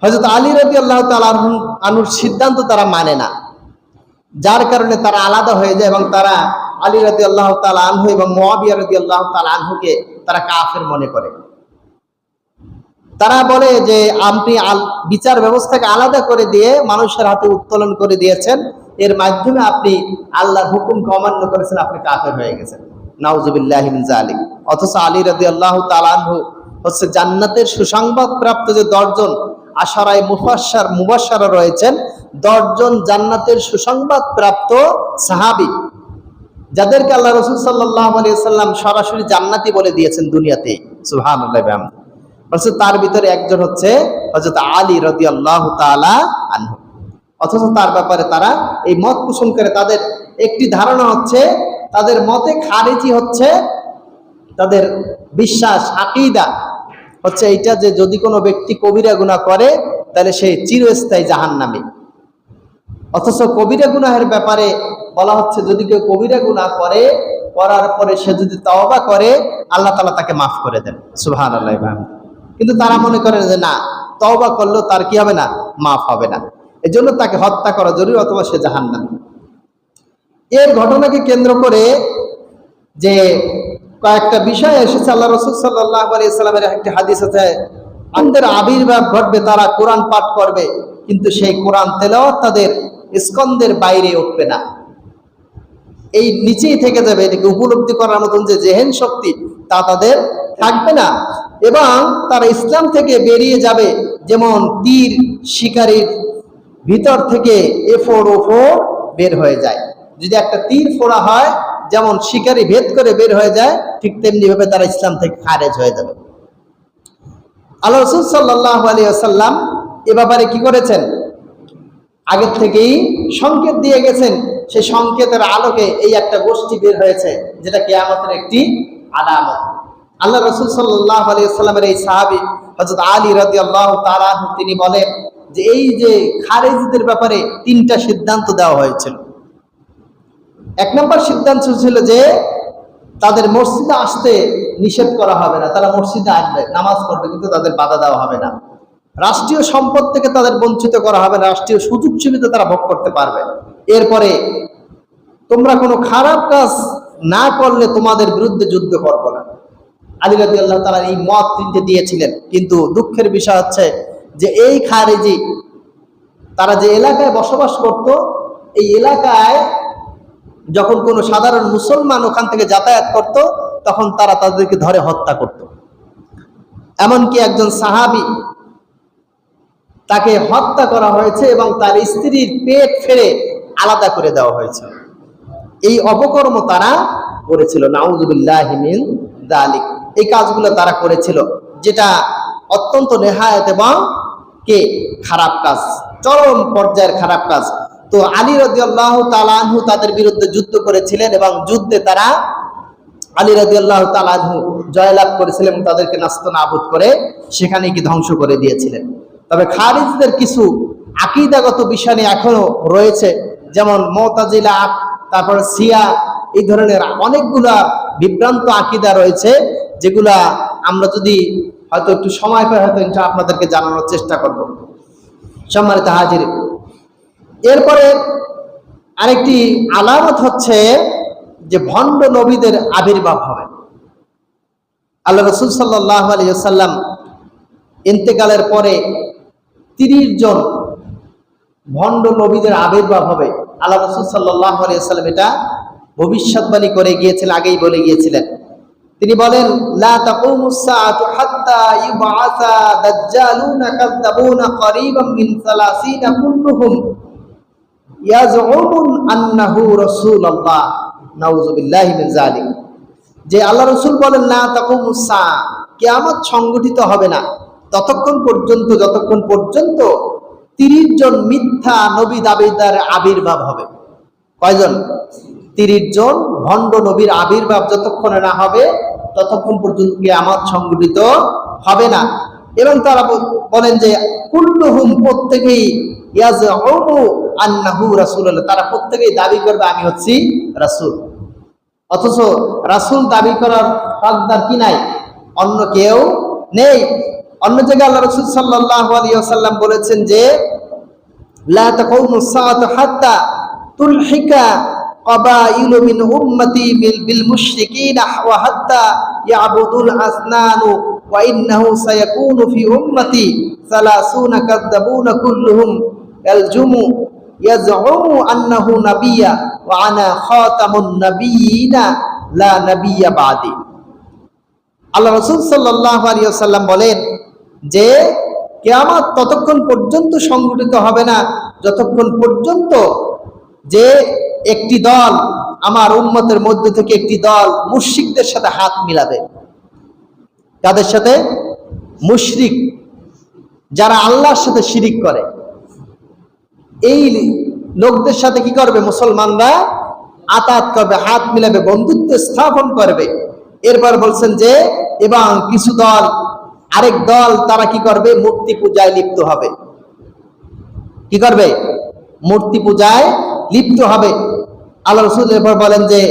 হযরত আলী রাদিয়াল্লাহু তাআলা আনহুর সিদ্ধান্ত তারা মানে না, যার কারণে তারা আলাদা হয়ে যায় এবং তারা আলী রাদিয়াল্লাহু তাআলা আনহু এবং মুআবিয়া রাদিয়াল্লাহু তাআলা আনহুকে তারা কাফের মনে করে। তারা বলে যে আপনি বিচার ব্যবস্থাকে আলাদা করে দিয়ে মানুষের হাতে উত্তোলন করে দিয়েছেন, এর মাধ্যমে আপনি আল্লাহর হুকুমকে অমান্য করেছেন, আপনি কাফের হয়ে গেছেন। নাউজুবিল্লাহি মিন যালিক। অথচ আলী রাদিয়াল্লাহু তাআলা আনহু হচ্ছে জান্নাতের সুসংবাদ প্রাপ্ত যে 10 জন আশারায়ে মুবাশশারা রয়েছেন, 10 জন জান্নাতের সুসংবাদ প্রাপ্ত সাহাবী, যাদেরকে আল্লাহ রাসূল সাল্লাল্লাহু আলাইহি ওয়াসাল্লাম সরাসরি জান্নাতি বলে দিয়েছেন দুনিয়াতে। সুবহানাল্লাহ ওয়া বিহামদিহি। তার ভিতরে একজন হচ্ছে হযরত আলী রাদিয়াল্লাহু তাআলা আনহু। অথচ তার ব্যাপারে তারা এই মত পোষণ করে। তাদের একটি ধারণা হচ্ছে, তাদের মতে খারিজি হচ্ছে, তাদের বিশ্বাস আকীদা হচ্ছে এইটা যে যদি কোনো ব্যক্তি কবিরা গুনাহ করে তাহলে সে চিরস্থায়ী জাহান্নামী। অথচ কবিরা গুনাহের ব্যাপারে বলা হচ্ছে যদি কেউ কবিরা গুনাহ করে, করার পরে সে যদি তওবা করে আল্লাহ তাআলা তাকে মাফ করে দেন। সুবহানাল্লাহ। কিন্তু তারা মনে করে যে না, তওবা করলেও তার কি হবে না, মাফ হবে না, এজন্য তাকে হত্যা করা জরুরি, অথবা সে জাহান্নামী। এর ঘটনাকে কেন্দ্র করে যে কয়েকটা বিষয় এসেছে, আল্লাহ রাসূল সাল্লাল্লাহু আলাইহি ওয়াসাল্লামের একটি হাদিস আছে, আমাদের আবির্ভাব ঘটবে, তারা কোরআন পাঠ করবে, কিন্তু সেই কোরআন তেলাওয়াত তাদের স্কন্ধের বাইরে উঠবে না, এই নিচেই থেকে যাবে। এটাকে উপলব্ধি করার মতন যে জেহেন শক্তি তা তাদের থাকবে না, এবং তারা ইসলাম থেকে বেরিয়ে যাবে যেমন তীর শিকারীর ভিতর থেকে এফোড় ওফোড় বের হয়ে যায়। যদি একটা তীর ফোড়া হয় যেমন শিকারী ভেদ করে বের হয়ে যায়, ঠিক তেমনি ভাবে তারা ইসলাম থেকে খারেজ হয়ে যাবে। আল্লাহ রাসূল সাল্লাল্লাহু আলাইহি ওয়াসাল্লাম এ ব্যাপারে কি করেছেন, আগের থেকেই সংকেত দিয়ে গেছেন। সেই সংকেতের আলোকে এই একটা গোষ্ঠী বের হয়েছে, যেটা কিয়ামতের একটি আলামত। আল্লাহ রাসূল সাল্লাল্লাহু আলাইহি ওয়াসাল্লামের এই সাহাবী হযরত আলী রাদিয়াল্লাহু তাআলা আনহু তিনি বলেন যে এই যে খারেজিদের ব্যাপারে 3টা সিদ্ধান্ত দেওয়া হয়েছিল। 1 নম্বর সিদ্ধান্ত ছিল যে তাদের মসজিদে আসতে নিষেধ করা হবে না, তারা মসজিদে আসবে, নামাজ পড়বে, কিন্তু তাদের বাধা দেওয়া হবে না। রাষ্ট্রীয় সম্পদ থেকে তাদের বঞ্চিত করা হবে না, রাষ্ট্রীয় সুযোগ সুবিধা তারা ভোগ করতে পারবে। এরপরে তোমরা কোনো খারাপ কাজ না করলে তোমাদের বিরুদ্ধে যুদ্ধ করবো না। আলী রাদিয়াল্লাহু তাআলা এই মত 3টে দিয়েছিলেন, কিন্তু দুঃখের বিষয় হচ্ছে যে এই খারেজি তারা যে এলাকায় বসবাস করত, এই এলাকায় যখন কোনো সাধারণ মুসলমান ওখান থেকে যাতায়াত করত, তখন তারা তাদেরকে ধরে হত্যা করত। এমনকি একজন সাহাবী, তাকে হত্যা করা হয়েছে এবং তার স্ত্রীর পেট ফেড়ে আলাদা করে দেওয়া হয়েছে। এই অপকর্ম তারা করেছিল। নাউযুবিল্লাহি মিন যালিক। এই কাজগুলো তারা করেছিল, যেটা অত্যন্ত নেহায়েত এবং খারাপ কাজ, চরম পর্যায়ের খারাপ কাজ। তো আলী রাদিয়াল্লাহু তাআলা আনহু তাদের বিরুদ্ধে যুদ্ধ করেছিলেন এবং যুদ্ধে তারা আলী রাদিয়াল্লাহু তাআলা আনহু জয়লাভ করেছিলেন এবং তাদেরকে নাস্তানাবুদ করে সেখানে কি ধ্বংস করে দিয়েছিলেন। তবে খারিজদের কিছু আকীদাগত বিষয় নিয়ে এখনো রয়েছে, যেমন মুতাজিলা, তারপর শিয়া, এই ধরনের অনেকগুলা বিভ্রান্ত আকীদা রয়েছে, যেগুলা আমরা যদি হয়তো একটু সময় পাই হয়তো এটা আপনাদেরকে জানানোর চেষ্টা করব। সম্মানিত হাজির, এরপরে আরেকটি আলামত হচ্ছে যে ভণ্ড নবীদের আবির্ভাব হবে। আল্লাহ রাসূল সাল্লাল্লাহু আলাইহি ওয়াসাল্লাম ইন্তেকালের পরে 30 জন ভণ্ড নবীদের আবির্ভাব হবে। আল্লাহ রাসূল সাল্লাল্লাহু আলাইহি ওয়াসাল্লাম এটা ভবিষ্যৎবাণী করে গিয়েছিলেন, আগেই বলে গিয়েছিলেন। তিনি বলেন, লা তাকুমুস সাআতু হাত্তা ইউবআসা দাজ্জালুনা কাযযাবুনা করিবাম মিন 30 কুল্লুহুম ইয়াজউমুন আন্নাহু রাসূলুল্লাহ। নাউযুবিল্লাহি মিন যালিক। যে আল্লাহ রাসূল বলেন, লা তাকুমুস সাআ, কিয়ামত সংগঠিত হবে না ততক্ষণ পর্যন্ত যতক্ষণ পর্যন্ত 30 জন মিথ্যা নবী দাবিদার আবির্ভাব হবে। কয়জন? 30 জন ভণ্ড নবীর আবির্ভাব যতক্ষণ না হবে ততক্ষণ পর্যন্ত কিয়ামত সংগঠিত হবে না। এবং তারা বলেন যে কুল্লুহুম, প্রত্যেকেই, ইয়াজউমু আন্নাহু রাসূলুল্লাহ, তারা প্রত্যেকেই দাবি করবে আমি হচ্ছি রাসূল। অথচ রাসূল দাবি করার হকদার কি নাই? অন্য কেউ নেই। অন্য জায়গায় আল্লাহ রাসূল সাল্লাল্লাহু আলাইহি ওয়াসাল্লাম বলেছেন যে লা তাকুমুস সাআতু হাত্তা তুলহিকা ক্বাবাইলু মিন উম্মতি বিল মুশরিকিনা ওয়া হাত্তা ইয়াবুদুল আসনানু ওয়া ইন্নাহু সায়াকুনু ফি উম্মতি 30 কাযযাবুনা কুল্লুহুম ইয়ালজুমু ইয়াজউমু আন্নাহু নাবিয়্যা ওয়া আনা খাতামুন নাবিয়্যিনা লা নাবিয়্যা বাদি। আল্লাহ রাসূল সাল্লাল্লাহু আলাইহি ওয়াসাল্লাম বলেন যে কিয়ামত ততক্ষণ পর্যন্ত সংঘটিত হবে না যতক্ষণ পর্যন্ত যে একটি দল আমার উম্মতের মধ্যে থেকে একটি দল মুশরিকদের সাথে হাত মিলাবে। তাদের সাথে মুশরিক, যারা আল্লাহর সাথে শিরিক করে, এই লোকদের সাথে কি করবে? মুসলমানরা আতাত করবে, হাত মিলাবে, বন্ধুত্ব স্থাপন করবে। এরপর বলছেন যে এবং কিছু দল, আরেক দল তারা কি করবে? মূর্তি পূজায় লিপ্ত হবে। কি করবে? মূর্তি পূজায় লিপ্ত হবে। আল্লাহ রাসূল এরপর বলেন যে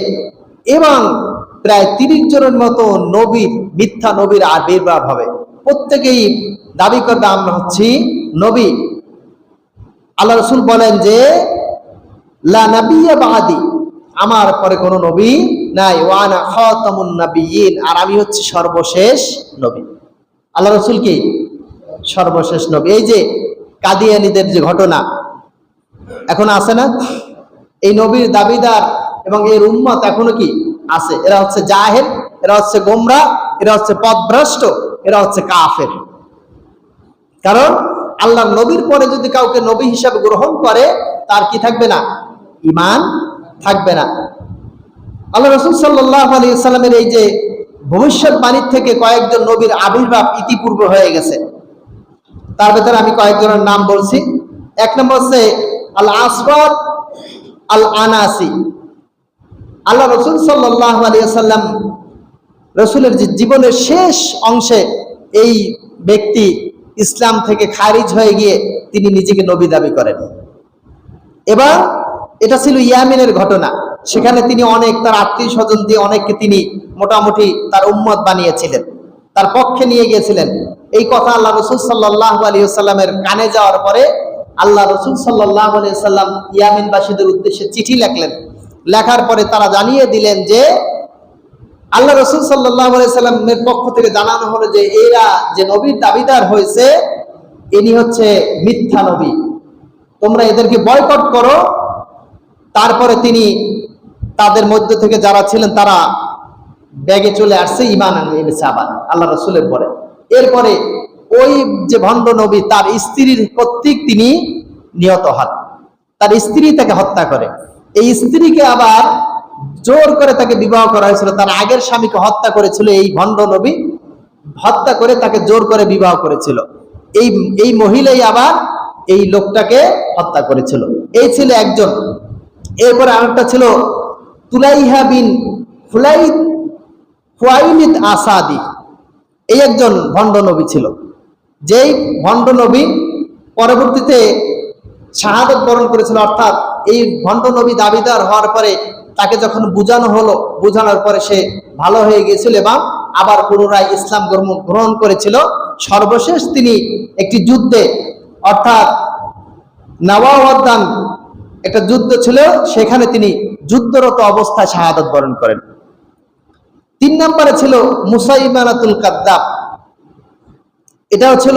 এবং প্রায় 30 জনের মতো নবীর, মিথ্যা নবীর আবির্ভাব হবে। প্রত্যেকেই দাবি করবে আমরা হচ্ছি নবী। আল্লাহ রাসূল বলেন যে লা নাবিয়্যা বাদি, আমার পরে কোনো নবী নাই, ওয়া আনা খাতামুন নাবিয়্যিন, আর আমি হচ্ছি সর্বশেষ নবী। আল্লাহ রাসূল কি সর্বশেষ নবী। এই যে কাদিয়ানীদের যে ঘটনা এখন আছে না, এই নবীর দাবিদার এবং এর উম্মত এখনো কি আছে। এরা হচ্ছে জাহেল, এরা হচ্ছে গোমরাহ, এরা হচ্ছে পথভ্রষ্ট, এরা হচ্ছে কাফের। কারণ আল্লাহর নবীর পরে যদি কাউকে নবী হিসাবে গ্রহণ করে তার কি থাকবে না? ঈমান থাকবে না। আল্লাহ রাসূল সাল্লাল্লাহু আলাইহি ওয়াসাল্লামের এই যে ভবিষ্যৎবাণীর থেকে কয়েকজন নবীর আবির্ভাব ইতিপূর্বে হয়ে গেছে। তার ভেতরে আমি কয়েকজনের নাম বলছি। এক নম্বর হচ্ছে আল আসওয়াদ আল আনাসি। আল্লাহ রাসূল সাল্লাল্লাহু আলাইহি ওয়াসাল্লাম রাসূলের যে জীবনের শেষ অংশে এই ব্যক্তি ইসলাম থেকে খারিজ হয়ে গিয়ে তিনি নিজেকে নবী দাবি করেন। এবার এটা ছিল ইয়ামিনের ঘটনা। সেখানে তিনি অনেক তার আত্মীয় স্বজন দিয়ে অনেককে তিনি মোটামুটি তার উম্মত বানিয়েছিলেন, তার পক্ষে নিয়ে গিয়েছিলেন। এই কথা আল্লাহ রাসূল সাল্লাল্লাহু আলাইহি ওয়াসাল্লামের কানে যাওয়ার পরে আল্লাহ রাসূল সাল্লাল্লাহু আলাইহি ওয়াসাল্লাম ইয়ামিনবাসীদের উদ্দেশ্যে চিঠি লিখলেন। লেখার পরে তারা জানিয়ে দিলেন যে আল্লাহ রাসূল সাল্লাল্লাহু আলাইহি ওয়াসাল্লামের পক্ষ থেকে জানানো হলো যে এরা যে নবীর দাবিদার হয়েছে ইনি হচ্ছে মিথ্যা নবী, তোমরা এদেরকে বয়কট করো। তারপরে তিনি তাদের মধ্য থেকে যারা ছিলেন তারা ব্যাগে চলে আসছে, ঈমান এনেছে আবার আল্লাহ রাসূলের পরে। এরপরে ওই যে ভণ্ড নবী তার স্ত্রীর কর্তৃক তিনি নিহত হন, তার স্ত্রী তাকে হত্যা করে। এই স্ত্রীকে আবার জোর করে তাকে বিবাহ করা হয়েছিল। তার আগের স্বামীকে হত্যা করেছিল এই ভণ্ড নবী, হত্যা করে তাকে জোর করে বিবাহ করেছিল। এই মহিলাই আবার এই লোকটাকে হত্যা করেছিল। এই ছিল একজন। এরপরে আরেকটা ছিল তুলাইহা বিন খুয়াইলিদ আসাদি। এই একজন ভণ্ড নবী ছিল, যেই ভণ্ড নবী পরবর্তীতে শাহাদত বরণ করেছিল। অর্থাৎ এই ভণ্ড নবী দাবিদার হওয়ার পরে তাকে যখন বুঝানো হলো, বুঝানোর পরে সে ভালো হয়ে গিয়েছিল এবং আবার পুনরায় ইসলাম গ্রহণ করেছিল। সর্বশেষ তিনি একটি যুদ্ধে, অর্থাৎ নাওয়াওয়াদ্দান একটা যুদ্ধ ছিল, সেখানে তিনি যুদ্ধরত অবস্থায় শাহাদত বরণ করেন। 3 নম্বরে ছিল মুসাইলামাতুল কাযযাব। এটাও ছিল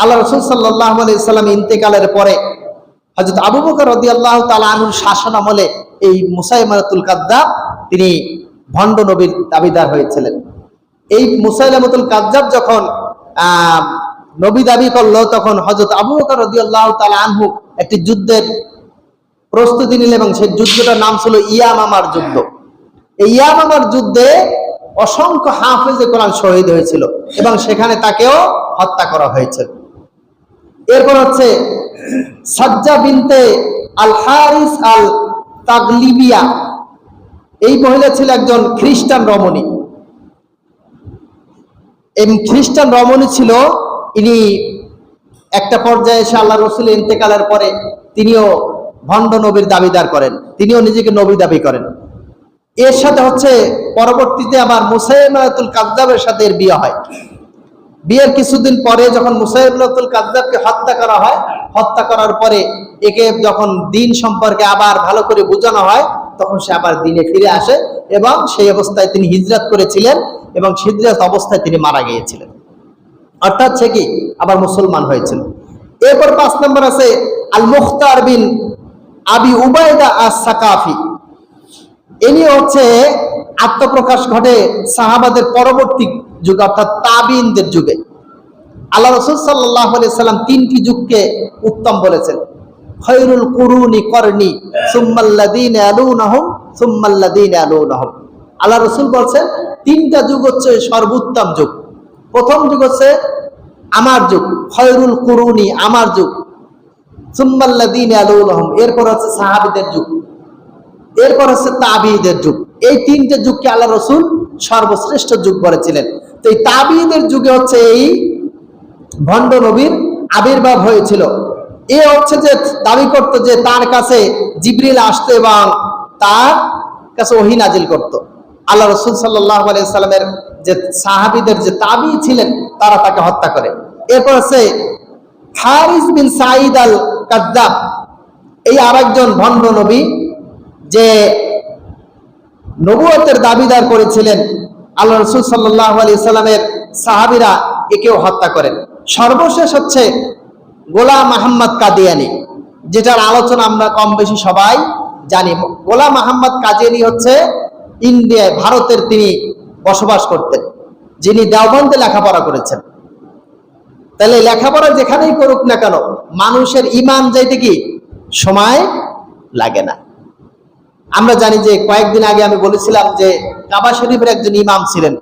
আল্লাহ রাসূল সাল্লাল্লাহু আলাইহি ওয়াসাল্লাম ইন্তেকালের পরে হযরত আবু বকর রাদিয়াল্লাহু তাআলা আনহুর শাসন আমলে এই মুসাইলামাতুল কাযযাব তিনি ভণ্ড নবীর দাবিদার হয়েছিলেন। এই মুসাইলামাতুল কাযযাব যখন নবী দাবি করলো তখন হযরত আবু বকর রাদিয়াল্লাহু তাআলা আনহু একটি যুদ্ধের প্রস্তুতি নিলেন এবং সেই যুদ্ধটার নাম ছিল ইয়ামামার যুদ্ধ। এই ইয়ামামার যুদ্ধে অসংখ্য হাফেজে কোরআন শহীদ হয়েছিল এবং সেখানে তাকেও হত্যা করা হয়েছিল। এরপর হচ্ছে সাজ্জা বিনতে আল হারিস আল তাগলিবিয়া। এই মহিলা ছিল একজন খ্রিস্টান রমণী। এই খ্রিস্টান রমণী ছিল, ইনি একটা পর্যায়ে এসে আল্লাহ রাসূলের ইন্তেকালের পরে তিনিও ভণ্ড নবীর দাবিদার করেন, তিনিও নিজেকে নবী দাবি করেন। এর সাথে হচ্ছে পরবর্তীতে আবার মুসাইলামাতুল কাযযাবের সাথে এর বিয়ে হয়। বিয়ের কিছুদিন পরে যখন মুসাইলমাতুল কাযযাবকে হত্যা করা হয়, হত্যা করার পরে একে যখন দিন সম্পর্কে আবার ভালো করে বোঝানো হয়, তখন সে আবার দিনে ফিরে আসে এবং সেই অবস্থায় তিনি হিজরত করেছিলেন এবং হিজরত অবস্থায় তিনি মারা গিয়েছিলেন, অর্থাৎ সে কি আবার মুসলমান হয়েছিল। এরপর 5 নম্বর আছে আল মুখতার বিন আবি উবাইদা আস-সাকাফি। ইনি হচ্ছে আত্মপ্রকাশ ঘটে সাহাবাদের পরবর্তী যুগ অর্থাৎ তাবিঈনদের যুগে। আল্লাহ রাসূল সাল্লাল্লাহু আলাইহি সাল্লাম 3টি যুগকে উত্তম বলেছেন, খায়রুল কুরুনি করনি সুম্মাল্লাযীনা ইয়ালুনাহুম সুম্মাল্লাযীনা ইয়ালুনাহুম। আল্লাহ রাসূল বলেন 3টা যুগ হচ্ছে সর্বোত্তম যুগ। প্রথম যুগ হচ্ছে আমার যুগ, খায়রুল কুরুনি আমার যুগ, সুম্মাল্লাযীনা ইয়ালুনাহুম এরপর হচ্ছে সাহাবীদের যুগ, এরপর হচ্ছে তাবিঈদের যুগ। এই 3টে যুগকে আল্লাহ রাসূল সর্বশ্রেষ্ঠ যুগ বলেছিলেন। তো এই তাবিঈদের যুগে হচ্ছে এই ভণ্ড নবীর আবির্ভাব হয়েছিল। এ হচ্ছে যে দাবি করত যে তার কাছে জিবরিল আসতো এবং তার কাছে ওহী নাজিল করত। আল্লাহ রাসূল সাল্লাল্লাহু আলাইহি সাল্লামের যে সাহাবীদের যে তাবিঈ ছিলেন তারা তাকে হত্যা করে। এরপর আছে হারিস বিন সাঈদ আল কাযযাব, এই আরেকজন ভণ্ড নবী যে নবুয়তের দাবিদার করেছিলেন। আল্লাহ রাসূল সাল্লাল্লাহু আলাইহি সাল্লামের সাহাবীরা একেও হত্যা করেন। সর্বশেষ হচ্ছে গোলাম আহমদ কাদিয়ানী, যেটার আলোচনা আমরা কম বেশি সবাই জানি। গোলাম আহমদ কাদিয়ানী হচ্ছে ইন্ডিয়ায় ভারতের তিনি বসবাস করতেন, যিনি দেওবন্দে লেখাপড়া করেছেন। তাহলে লেখাপড়া যেখানেই করুক না কেন মানুষের ঈমান যাইতে কি সময় লাগে না। আমরা জানি যে কয়েকদিন আগে আমি বলেছিলাম যে কাবা শরীফের একজন ইমাম ছিলেন,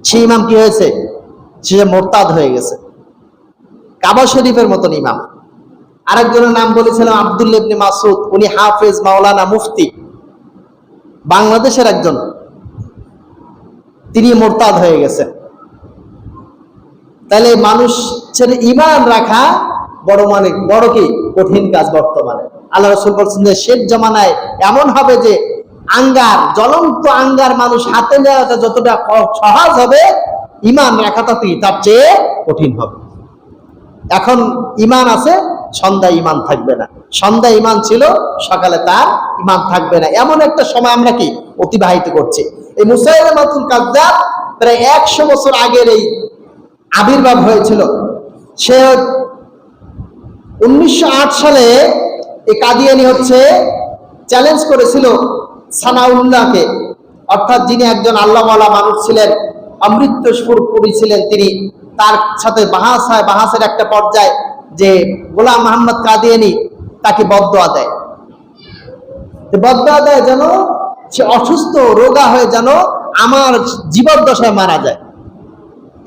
সেই ইমাম কি হয়েছে, সে মোরতাদ হয়ে গেছে, কাবা শরীফের মতন ইমাম। আরেকজনের নাম বলেছিলাম আব্দুল্লাহ ইবনে মাসউদ, উনি হাফেজ, মাওলানা, মুফতি, বাংলাদেশের একজন, তিনি মোরতাদ হয়ে গেছেন। তাহলে মানুষের ঈমান রাখা বড় কি কঠিন কাজ বর্তমানে। আল্লাহ রাসূল বলেছেন যে শেষ জামানায় এমন হবে যে আঙ্গার, জ্বলন্ত আঙ্গার মানুষ হাতে নেওয়াটা যতটা সহজ হবে, ঈমান রাখাটা তার চেয়ে কঠিন হবে। এখন ঈমান আছে, সন্ধ্যায় ঈমান থাকবে না, সন্ধ্যায় ঈমান ছিল, সকালে তার ঈমান থাকবে না। এমন একটা সময় আমরা কি অতিবাহিত করছি। এই মুসাইলামাতুল কাযযাব প্রায় 100 বছর আগের এই আবির্ভাব হয়েছিল। সে 1908 সালে এই কাদিয়ানী হচ্ছে চ্যালেঞ্জ করেছিল সানাউল্লাহকে, অর্থাৎ যিনি একজন আল্লাহওয়ালা মানুষ ছিলেন, অমৃতস্বরূপী ছিলেন তিনি। তার সাথে বাহাস হয়, বাহাসের একটা পর্যায়ে যে গোলাম আহমদ কাদিয়ানী তাকে বদদোয়া দেয়, বদদোয়া দেয় যেন সে অসুস্থ রোগা হয়ে যেন আমার জীবদ্দশায় মারা যায়।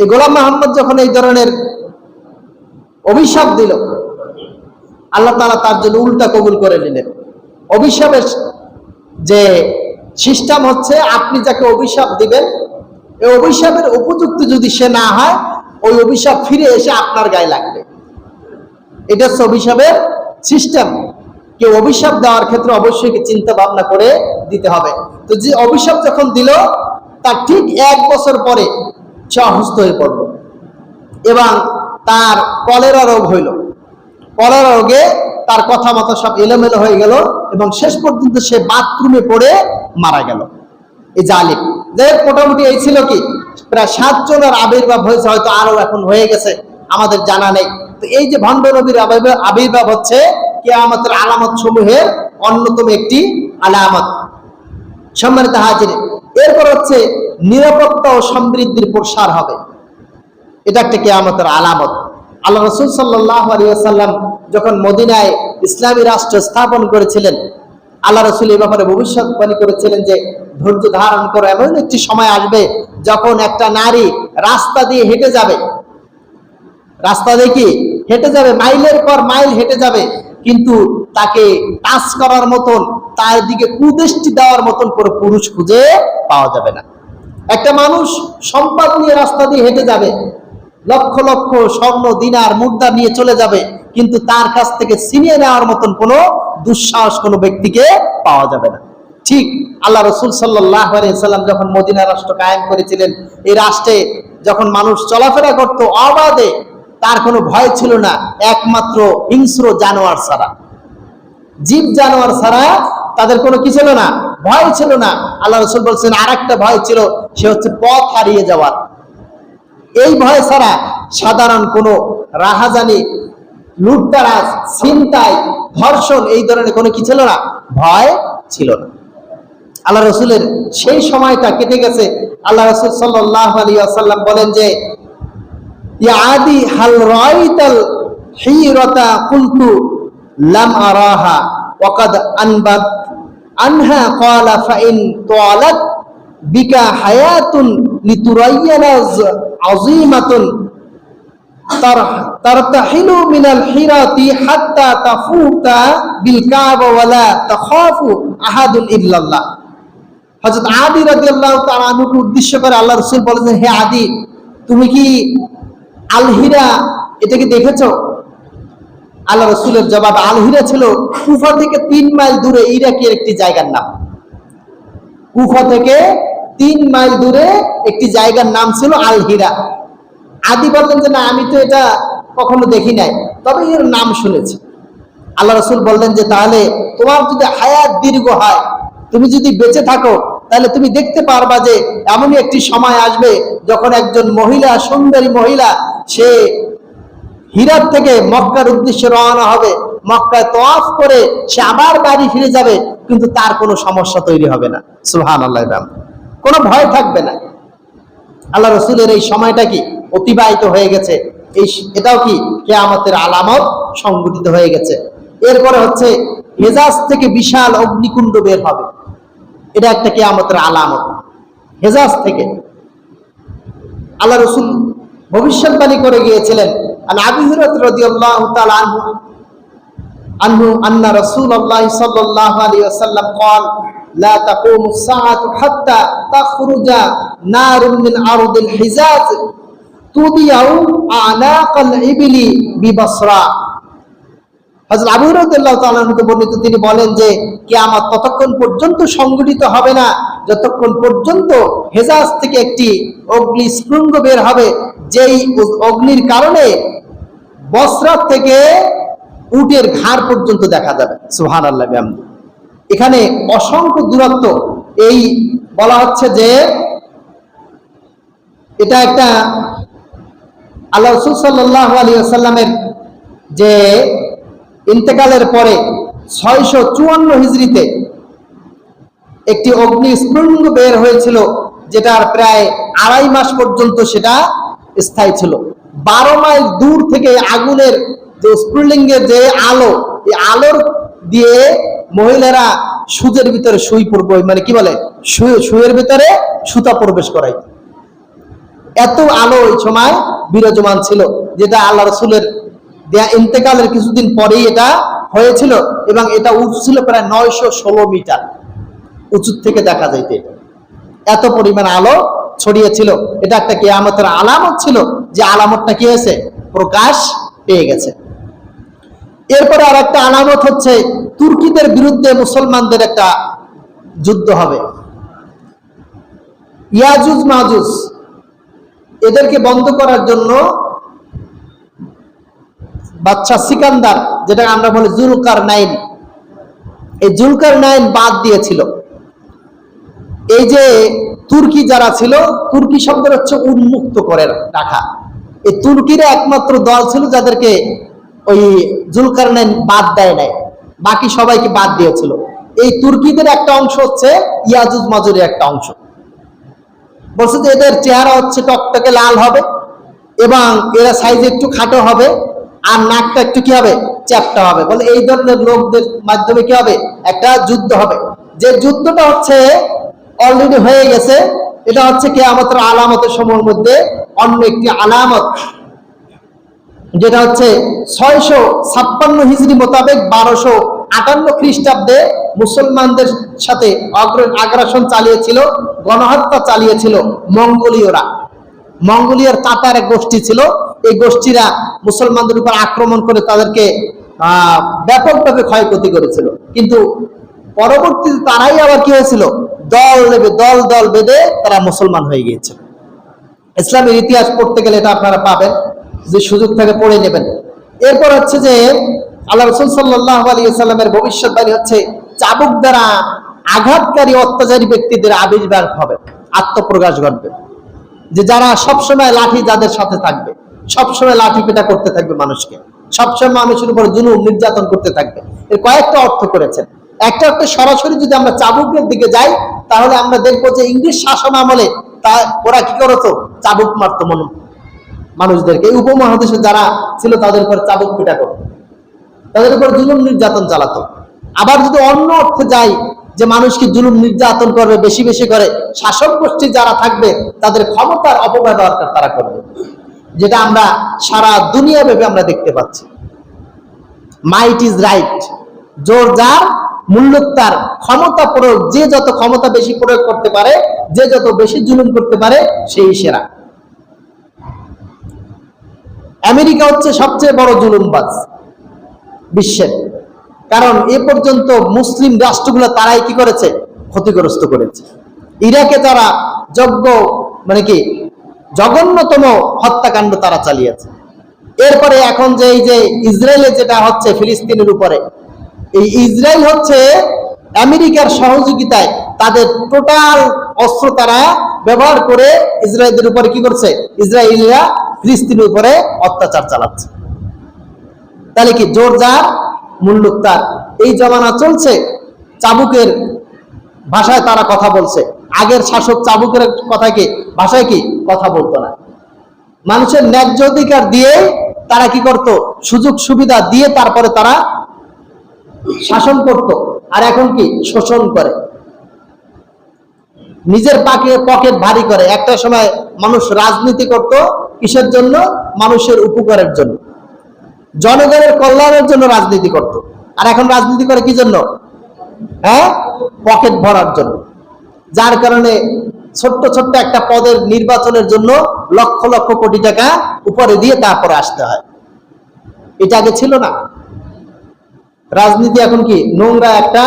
এই গোলাম আহমদ যখন এই ধরনের অভিশাপ দিল, আল্লাহ তাআলা তার জন্য উল্টা কবুল করে নিলেন। অভিশাপের যে সিস্টেম হচ্ছে, আপনি যাকে অভিশাপ দিবেন, এই অভিশাপের উপযুক্ত যদি সে না হয়, ওই অভিশাপ ফিরে এসে আপনার গায়ে লাগবে। এটা হচ্ছে অভিশাপের সিস্টেম। কেউ অভিশাপ দেওয়ার ক্ষেত্রে অবশ্যই চিন্তা ভাবনা করে দিতে হবে। তো যে অভিশাপ যখন দিল, তার ঠিক 1 বছর পরে সে অসুস্থ হয়ে পড়ল এবং তার কলেরা রোগ হইল। কলেরা রোগে তার কথা মতো সব এলোমেলো হয়ে গেল এবং শেষ পর্যন্ত সে বাথরুমে পড়ে মারা গেল। এই জালিম যে মোটামুটি এই ছিল কি প্রায় 7 জনের আবির্ভাব হয়েছে, হয়তো আরো এখন হয়ে গেছে আমাদের জানা নেই। তো এই যে ভণ্ড নবীর আবির্ভাব হচ্ছে কিয়ামতের আলামত সমূহের অন্যতম একটি আলামত। সম্মানিত হাজিরিন, এরপর হচ্ছে নিরাপত্তা ও সমৃদ্ধির প্রসার হবে, এটা একটা কিয়ামতের আলামত। আল্লাহ রাসূল সাল্লাল্লাহু আলাইহি ওয়াসাল্লাম যখন মদিনায় ইসলামী রাষ্ট্র স্থাপন করেছিলেন, আল্লাহ রাসূল এই ব্যাপারে ভবিষ্যৎবাণী করেছিলেন যে ধৈর্য ধারণ করো, এমন একটি সময় আসবে যখন একটা নারী রাস্তা দিয়ে হেঁটে যাবে, রাস্তা দিয়ে কি হেঁটে যাবে, মাইলের পর মাইল হেঁটে যাবে, কিন্তু তাকে টাচ করার মতন, তার দিকে কুদৃষ্টি দেওয়ার মতন কোনো পুরুষ খুঁজে পাওয়া যাবে না। একটা মানুষ সম্পদ নিয়ে রাস্তা দিয়ে হেঁটে যাবে, লক্ষ লক্ষ স্বর্ণ, দিনার, মুদ্রা নিয়ে চলে যাবে, কিন্তু তার কাছ থেকে ছিনিয়ে নেওয়ার মতন কোনো দুঃসাহস কোনো ব্যক্তিকে পাওয়া যাবে না। ঠিক আল্লাহ রাসূল সাল্লাল্লাহু আলাইহি সাল্লাম যখন মদিনা রাষ্ট্র কায়েম করেছিলেন, এই রাষ্ট্রে যখন মানুষ চলাফেরা করত অবাধে, তার কোনো ভয় ছিল না একমাত্র হিংস্র জানোয়ার ছাড়া, জীব জানোয়ার ছাড়া তাদের কোনো কি ছিল না, ভয় ছিল না। আল্লাহ রাসূল বলছেন আর একটা ভয় ছিল, সে হচ্ছে পথ হারিয়ে যাওয়ার। এই ভয় ছাড়া সাধারণ কোনো রাহাজানি, লুটতারাজ, ছিনতাই, ধর্ষণ এই ধরনের কোনো কি ছিল না, ভয় ছিল না। আল্লাহ রসুলের সেই সময়টা কেটে গেছে। আল্লাহ রসুল সাল্লাল্লাহু আলাইহি ওয়াসাল্লাম বলেন যে ইয়া আদি হাল রাআইতাল হিরাতা কুলতু লাম আরাহা ওয়া কাদ আনবাত আনহা ক্বালা ফা ইন তালাত বিকা হায়াতুন লিতুরাইয়ানা আযীমাতুন তারতাহিলু মিনাল হিরাতি হাত্তা তাফুতা বিল কাবা ওয়ালা তাখাফু আহাদুন ইল্লাল্লাহ। হযরত আদি রাদিয়াল্লাহু তাআলা আনহুকে উদ্দেশ্য করে আল্লাহ রাসূল বলেন, হে আদি, তুমি কি আল হিরা এটাকে দেখেছো? আল্লাহ রাসূলের জবাব, আল হিরা ছিল কুফা থেকে 3 মাইল দূরে ইরাকের একটি জায়গার নাম। কুফা থেকে 3 মাইল দূরে একটি জায়গার নাম ছিল আল হিরা। আদি বললেন যে না, আমি তো এটা কখনো দেখি নাই, তবে এর নাম শুনেছি। আল্লাহ রাসূল বললেন যে তাহলে তোমার যদি হায়াত দীর্ঘ হয়, তুমি যদি বেঁচে থাকো, তাহলে তুমি দেখতে পারবা যে এমনই একটি সময় আসবে যখন একজন মহিলা, সুন্দরী মহিলা, সে হিরাত থেকে মক্কার উদ্দেশ্যে রওনা হবে, মক্কায় তওয়াফ করে সে আবার বাড়ি ফিরে যাবে, কিন্তু তার কোনো সমস্যা তৈরি হবে না। সুবহানাল্লাহ, কোনো ভয় থাকবে না। আল্লাহ রাসূলের এই সময়টা কি অতিবাহিত হয়ে গেছে, এটাও কি কিয়ামতের আলামত সংঘটিত হয়ে গেছে। এরপরে হচ্ছে হেজাজ থেকে বিশাল অগ্নিকুণ্ড বের হবে, এটা একটা কিয়ামতের আলামত। হেজাজ থেকে আল্লাহ রাসূল ভবিষ্যৎবাণী করে গিয়েছিলেন। আন আবি হুরায়রা রাদিয়াল্লাহু তাআলা আনহু আন্না রাসূলুল্লাহ সাল্লাল্লাহু আলাইহি ওয়াসাল্লাম قال لا تقوم الساعة حتى تخرج نار من أرض الحجاز تضيع أعناق الإبل ببصرى। হযরত আবু হুরায়রা রাদিয়াল্লাহু তাআলা থেকে বর্ণিত, তিনি বলেন যে কিয়ামত ততক্ষণ পর্যন্ত সংঘটিত হবে না যতক্ষণ পর্যন্ত হেজাজ থেকে একটি অগ্নিস্ফুলিঙ্গ বের হবে, যেই অগ্নির কারণে বসরা থেকে উটের ঘাড় পর্যন্ত দেখা যাবে। সুবহানাল্লাহ। এখানে অসংখ্য দূরত্ব। এই বলা হচ্ছে যে এটা একটা আল্লাহ রাসূল সাল্লাল্লাহু আলাইহি ওয়াসাল্লামের যে ইন্তেকালের পরে 654 হিজরিতে একটি অগ্নিস্ফুলিঙ্গ বের হয়েছিল, যেটার প্রায় 2.5 মাস পর্যন্ত সেটা স্থায়ী ছিল। 12 মাইল দূর থেকে আগুনের যে স্ফুলিঙ্গের যে আলো, এই আলোর দিয়ে মহিলারা সুজের ভিতরে সুই পড়বে, মানে কি বলে, সুয়ের ভিতরে সুতা প্রবেশ করাই। এত আলো ওই সময় বিরাজমান ছিল, যেটা আল্লাহ রাসূলের ইন্তেকালের কিছুদিন পরেই এটা হয়েছিল, এবং এটা উঠছিল প্রায় 916 মিটার উঁচু থেকে দেখা যাইতে। এত পরিমাণ আলো ছড়িয়েছিল। এটা একটা কিয়ামতের আলামত ছিল, যে আলামতটা কি হয়েছে, প্রকাশ পেয়ে গেছে। এরপরে আর একটা আলামত হচ্ছে তুর্কিদের বিরুদ্ধে মুসলমানদের একটা যুদ্ধ হবে। ইয়াজুজ মাজুজ এদেরকে বন্ধ করার জন্য বাদশা সিকান্দার, যেটা আমরা বলি জুলকারনাইন, এই জুলকারনাইন বাদ দিয়েছিল। এই যে তুর্কি যারা ছিল, তুর্কি শব্দ হচ্ছে উন্মুক্ত করে রাখা। এই তুর্কিরা একমাত্র দল ছিল যাদেরকে ওই জুলকারনাইন বাদ দেয় নাই, বাকি সবাইকে বাদ দিয়েছিল। এই তুর্কিদের একটা অংশ হচ্ছে ইয়াজুজ মাজুজের একটা অংশ। বলছে যে এদের চেহারা হচ্ছে টকটকে লাল হবে, এবং এরা সাইজে একটু খাটো হবে, আর নাকটা একটু কি হবে, চ্যাপ্টা হবে। বলে এই ধরনের লোকদের মাধ্যমে কি হবে, একটা যুদ্ধ হবে। যে যুদ্ধটা হচ্ছে অলরেডি হয়ে গেছে, এটা হচ্ছে কিয়ামতের আলামতের সমূহের মধ্যে অন্য একটি আলামত, যেটা হচ্ছে 656 হিজরি মোতাবেক 1258 খ্রিস্টাব্দে মুসলমানদের সাথে আগ্রাসন চালিয়েছিল, গণহত্যা চালিয়েছিল মঙ্গোলীয়রা। মঙ্গোলিয়ার তাতার এক গোষ্ঠী ছিল, এই গোষ্ঠীরা মুসলমানদের উপর আক্রমণ করে তাদেরকে ব্যাপকভাবে ক্ষয়ক্ষতি করেছিল। কিন্তু পরবর্তীতে তারাই আবার কি হয়েছিল, দল দল বেঁধে তারা মুসলমান হয়ে গিয়েছিল। ইসলামের ইতিহাস পড়তে গেলে এটা আপনারা পাবেন, যে সুযোগ থেকে পড়ে নেবেন। এরপর হচ্ছে যে আল্লাহ রাসূল সাল্লাল্লাহু আলাইহি ওয়াসাল্লামের ভবিষ্যৎবাণী হচ্ছে চাবুক দ্বারা আঘাতকারী অত্যাচারী ব্যক্তিদের আবির্ভাব হবে, আত্মপ্রকাশ ঘটবে, যে যারা সবসময় লাঠি যাদের সাথে থাকবে, সবসময় লাঠি পেটা করতে থাকবে মানুষকে, সবসময় মানুষের উপর জুলুম নির্যাতন করতে থাকবে। এর কয়েকটা অর্থ করেছেন। একটা অর্থ সরাসরি যদি আমরা চাবুকের দিকে যাই, তাহলে আমরা দেখবো যে ইংরেজ শাসন আমলে তা ওরা কি করতো, চাবুক মারতো মানুষদেরকে। এই উপমহাদেশে যারা ছিল তাদের উপর চাবুক পিটা করতো, তাদের উপর জুলুম নির্যাতন চালাতো। আবার যদি অন্য অর্থে যাই, যে মানুষকে জুলুম নির্যাতন করবে বেশি বেশি করে, শাসক গোষ্ঠী যারা থাকবে তাদের ক্ষমতার অপব্যবহার তারা করবে, যেটা আমরা সারা দুনিয়া ব্যাপী আমরা দেখতে পাচ্ছি। মাইট ইজ রাইট, জোর যার মূল্য তার, ক্ষমতা প্রয়োগ, যে যত ক্ষমতা বেশি প্রয়োগ করতে পারে, যে যত বেশি জুলুম করতে পারে, সেই সেরা। আমেরিকা হচ্ছে সবচেয়ে বড় জুলুমবাজ বিশ্বের, কারণ এ পর্যন্ত মুসলিম রাষ্ট্রগুলো তারাই কি করেছে, ক্ষতিগ্রস্ত করেছে। ইরাকে তারা জঘন্যতম হত্যাকাণ্ড তারা চালিয়েছে। এরপরে এখন যে এই যে ইসরায়েলে যেটা হচ্ছে ফিলিস্তিনের উপরে, এই ইসরায়েল হচ্ছে আমেরিকার সহযোগিতায় তাদের টোটাল অস্ত্র তারা ব্যবহার করে ইসরায়েলদের উপরে কি করছে, ইসরায়েলিরা ফিলিস্তিনের উপরে অত্যাচার চালাচ্ছে। তাহলে কি জোর যার মূল্য তার, এই জমানা চলছে। চাবুকের ভাষায় তারা কথা বলছে। আগের শাসক চাবুকের কথাকে ভাষায় কি কথা বলতো না, মানুষের ন্যায্য অধিকার দিয়ে তারা কি করত, সুযোগ সুবিধা দিয়ে তারপরে তারা শাসন করত। আর এখন কি শোষণ করে, নিজের পকেট ভারী করে। একটা সময় মানুষ রাজনীতি করত কিসের জন্য, মানুষের উপকারের জন্য, জনগণের কল্যাণের জন্য রাজনীতি করত। আর এখন রাজনীতি করে কি জন্য, পকেট ভরার জন্য। যার কারণে ছোট্ট ছোট্ট একটা পদের নির্বাচনের জন্য লক্ষ লক্ষ কোটি টাকা উপরে দিয়ে তারপরে আসতে হয়। এটা আগে ছিল না। রাজনীতি এখন কি নোংরা একটা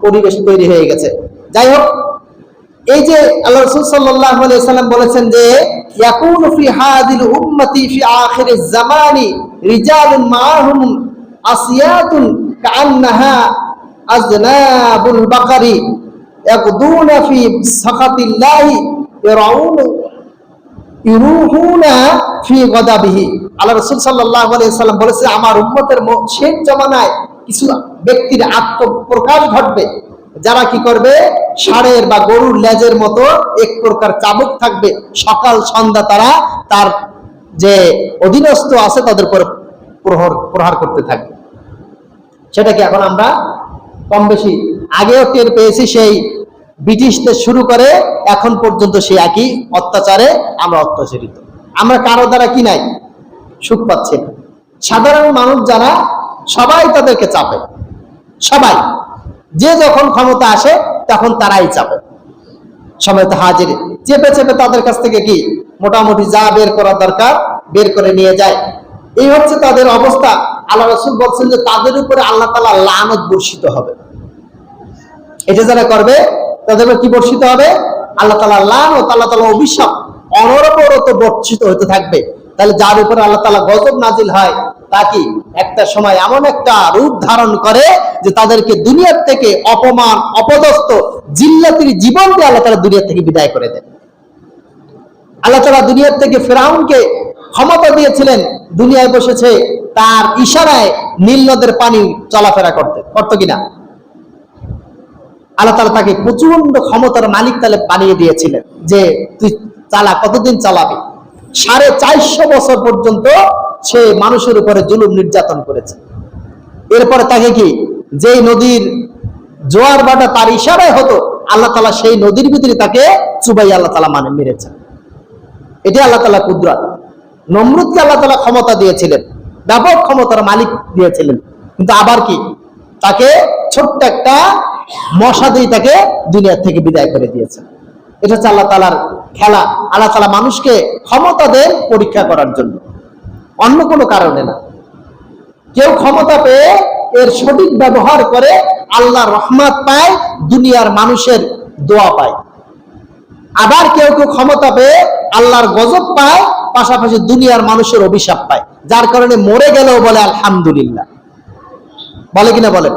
পরিবেশ তৈরি হয়ে গেছে। যাই হোক, এই যে আল্লাহ রাসূল সাল্লাল্লাহু আলাইহি ওয়াসাল্লাম বলেছেন যে ইয়াকুনু ফি হাযিল উম্মতি ফি আখিরিজ জামানি রিজালুন মাআহুম আসিয়াতুন কাআন্নাহা আযনাবুল বাকারি ইয়াকদুনা ফি সাখাতিল্লাহি ইরুহুনা ফি গাদাবিহি। আল্লাহ রাসূল সাল্লাল্লাহু আলাইহি ওয়াসাল্লাম বলেছেন, আমার উম্মতের শেষ জামানায় কিছু ব্যক্তির আত্মপ্রকাশ ঘটবে, যারা কি করবে, ষাঁড়ের বা গরুর লেজের মতো এক প্রকার চাবুক থাকবে, সকাল সন্ধ্যা তারা তার যে অধীনস্থ আছে তাদের উপর প্রহার করতে থাকবে। সেটা কি এখন আমরা কম বেশি আগেও টের পেয়েছি। সেই ব্রিটিশদের শুরু করে এখন পর্যন্ত সেই একই অত্যাচারে আমরা অত্যাচারিত। আমরা কারো দ্বারা কি নাই, সুখ পাচ্ছি না। সাধারণ মানুষ যারা, সবাই তাদেরকে চাপে, সবাই, যে যখন ক্ষমতা আসে তখন তারাই চাপে, সবাই তো হাজির, চেপে চেপে তাদের কাছ থেকে কি মোটামুটি যা বের করা দরকার বের করে নিয়ে যায়। এই হচ্ছে তাদের অবস্থা। আল্লাহ রাসূল বলছেন যে তাদের উপরে আল্লাহ তাআলা লানত বর্ষিত হবে। এটা যারা করবে তাদের উপর কি বর্ষিত হবে, আল্লাহ তাআলা লানত, আল্লাহ তাআলা অভিশাপ অনবরত বর্ষিত হতে থাকবে। তাহলে যার উপরে আল্লাহ তাআলা গজব নাজিল হয়, তা কি একটা সময় এমন একটা রূপ ধারণ করে যে তাদেরকে দুনিয়ার থেকে অপমান, অপদস্থ, জিল্লাতির জীবন দিয়ে আল্লাহ তাআলা দুনিয়া থেকে বিদায় করে দেন। আল্লাহ তাআলা দুনিয়ার থেকে ফিরআউনকে ক্ষমতা দিয়েছিলেন, দুনিয়ায় বসেছে তার ইশারায় নীল নদের পানি চলাফেরা করতো কিনা। আল্লাহ তাআলা তাকে প্রচন্ড ক্ষমতার মালিক তাহলে বানিয়ে দিয়েছিলেন, যে তুই চালা, কতদিন চালাবি। 450 বছর পর্যন্ত সে মানুষের উপরে জুলুম নির্যাতন করেছে। এরপরে তাকে কি, যেই নদীর জোয়ার ভাটা তার ইশারায় হতো, আল্লাহ তাআলা সেই নদীর ভিতরে তাকে চুবাই আল্লাহ তাআলা মেরেছেন। এটা আল্লাহ তাআলা কুদরত। নমরুদকে আল্লাহ তাআলা ক্ষমতা দিয়েছিলেন, ব্যাপক ক্ষমতার মালিক দিয়েছিলেন, কিন্তু আবার কি তাকে ছোট্ট একটা মশা দিয়ে তাকে দুনিয়া থেকে বিদায় করে দিয়েছেন। এটা হচ্ছে আল্লাহ তাআলার খেলা। আল্লাহ তাআলা মানুষকে ক্ষমতা দেন পরীক্ষা করার জন্য, অন্য কোনো কারণে না। কেউ ক্ষমতা পেয়ে এর সঠিক ব্যবহার করে আল্লাহর রহমত পায়, দুনিয়ার মানুষের দোয়া পায়। আবার কেউ কেউ ক্ষমতা পেয়ে আল্লাহর গজব পায়, পাশাপাশি দুনিয়ার মানুষের অভিশাপ পায়, যার কারণে মরে গেলেও বলে আলহামদুলিল্লাহ। বলে কিনা বলেন?